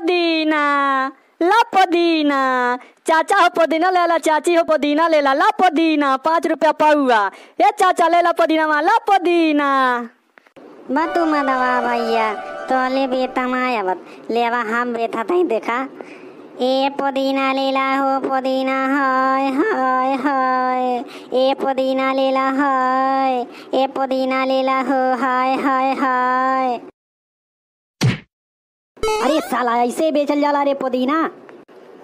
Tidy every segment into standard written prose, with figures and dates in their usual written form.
पुदीना ला पुदीना, चाचा हो पुदीना ले ला, चाची हो पुदीना ले ला, ला पुदीना 5 रुपया पाउआ। ये चाचा ले ला पुदीना, ला पुदीना। बतू मदवा भैया तोले बेतमायावत लेवा हम बेथा तई देखा। ए पुदीना लेला हो पुदीना हाय हाय हाय, ए पुदीना लेला हाय, ए पुदीना लेला हो हाय हाय हाय। अरे साला ऐसे बेचल जाला रे पुदीना।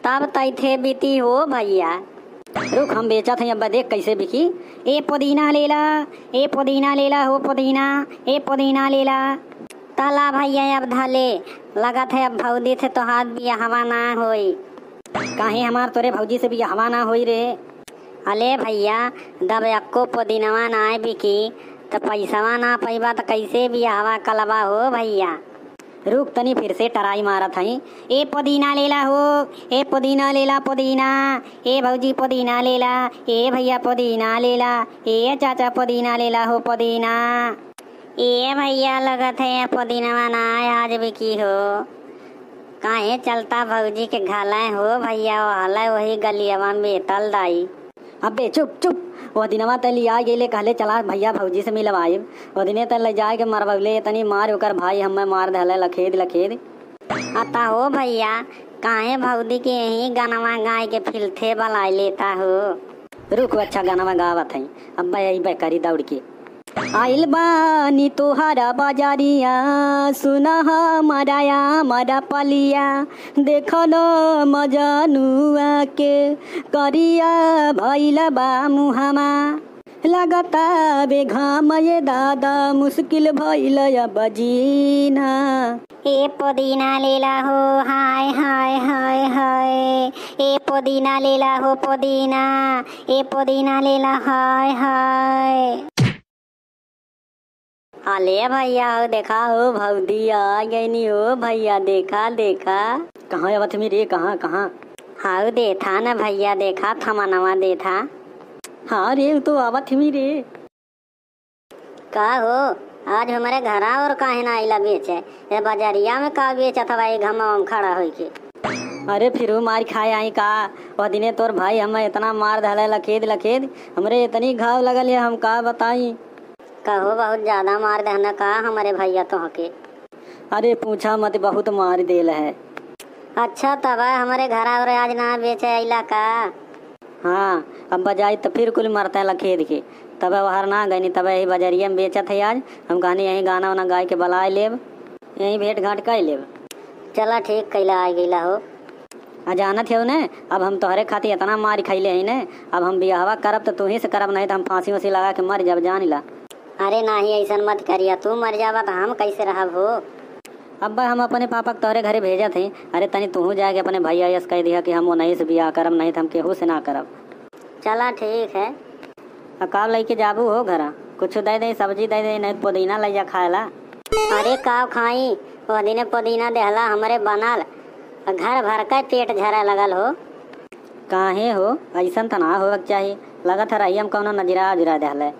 तब तई थे बीती हो भैया। रुक हम बेचा थे अब देख कैसे बिकी। ए पुदीना लेला, ए पुदीना लेला हो पुदीना, ए पुदीना लेला। तला भैया अब धले लगत है अब भौदी थे तो हाथ भी हवा ना होई। काहे हमार तोरे भौजी से भी हवा ना होई रे। अले भैया दब अक्को पुदीनवा ना बिकी तो पैसावा ना पैबा तो कैसे भी हवा कलवा हो भैया। रुक तनी फिर से टराई मारत हई। ए पुदीना लेला हो, ए पुदीना लेला पुदीना, ए भौजी पुदीना लेला, ए भैया पुदीना लेला, ए चाचा पुदीना लेला हो पुदीना। ए भैया लगत है पुदीनवा ना आज बिकी हो। काहे चलता भौजी के घाला हो भैया हला वही गलियावा में बेतल दाई। अबे चुप चुप, वो दिनवा तली आ गेले कहले चला भैया भौजी से मिलवाई। वो दिने तल ले जाए के मरबले तनी मार ओकर भाई हमें मार धले लखेद लखेद। अता हो भैया काहे भौदी के यही गानवा गाय के फिलथे बलाई लेता हो। रुक अच्छा गानवा गावत हई। अब यही बेकरी दौड़ के आइल बानी तोहारा बाजारिया, सुना हमारा मरा पलिया, देखो न मजनुआ के करिया भइला बा मुहामा, लगता बेघाम ये दादा मुश्किल भइल बजीना। ए पुदीना लेला हो हाय हाय हाय हाय, ए पुदीना लेला हो पुदीना, ए पुदीना लेला हाय हाय। अले भैया हो देखा हो भौदी आ गई हो भैया देखा देखा। कहाँ आवत मी रे कहाँ कहाँ। हाँ देखा ना भैया देखा थमनवा देखा। हाँ रे तो आवत मी रे। का हो आज हमारे घरा और काहे ना आइला बेचे, ये बाजारिया में का बेचा था भाई घम खड़ा हो के। अरे फिर मार खाए आई का। वह दिने तोर भाई हमें इतना मार धले लखेद लखेद, हमरे इतनी घाव लगल है हम का बताई। कहो बहुत ज्यादा मार देना का हमारे भैया तो हके। अरे पूछा मत बहुत मार देल है। अच्छा तब हमारे घर और आज ना बेचे अला का। हाँ अब बजाई तो फिर कुल मरते हैं लखेद के। तब बाहर ना गई तब यही बजरिया में बेचत है आज। हम कहनी यही गाना वाना गाय के बलाए लेब, यही भेंट घाट कर लेब। चला ठीक कैला आ गईला हो। जानत है ने अब हम तोहरे खातिर इतना मार खैले है ने। अब हम बियाहवा करब तो तू ही से करब, नहीं तो हम फांसी वसी लगा के मर जब जान ला। अरे नाही ऐसा मत करिया, तू मर जावा तो हम कैसे रहब हो। अब हम अपने पापा तोहरे घरे भेजा थे। अरे तनी तू जाके अपने भैया यस कह दिया कि हम वो नहीं से बियाह करब, नहीं तो हम केहू से ना करब। चला ठीक है। कब लेके जाबू हो घरा, कुछ दे दे सब्जी दे दे, नहीं पुदीना ले जा खाएला। अरे काव खाई वो दिन पुदीना देहला हमारे बनल घर भर का पेट झरा लगल हो। काहे हो ऐसा तो ना हो चाहिए, लगत है हम कौन नजरा उजरा देहले।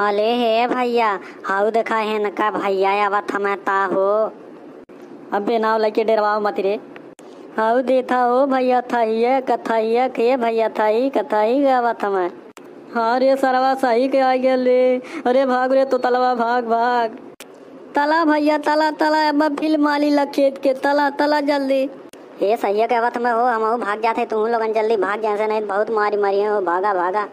अले हे भैया हाउ देखा है न का भैया आवत हमें ता हो। अबे नाव लेके डरवाओ मत रे। हाउ देखा हो भैया थाइए कथाइया के भैया थाई कथाई गावत हमें। हाँ रे सरवा सही के आ गया ले। अरे भाग रे तो तलवा भाग भाग। तला भैया तला तला अब फिल्म माली लखेद के तला तला जल्दी। हे सही के आवत में हो हम भाग जाते, तुम लोगन जल्दी भाग जाए नहीं बहुत मारी मारी हो भागा भागा।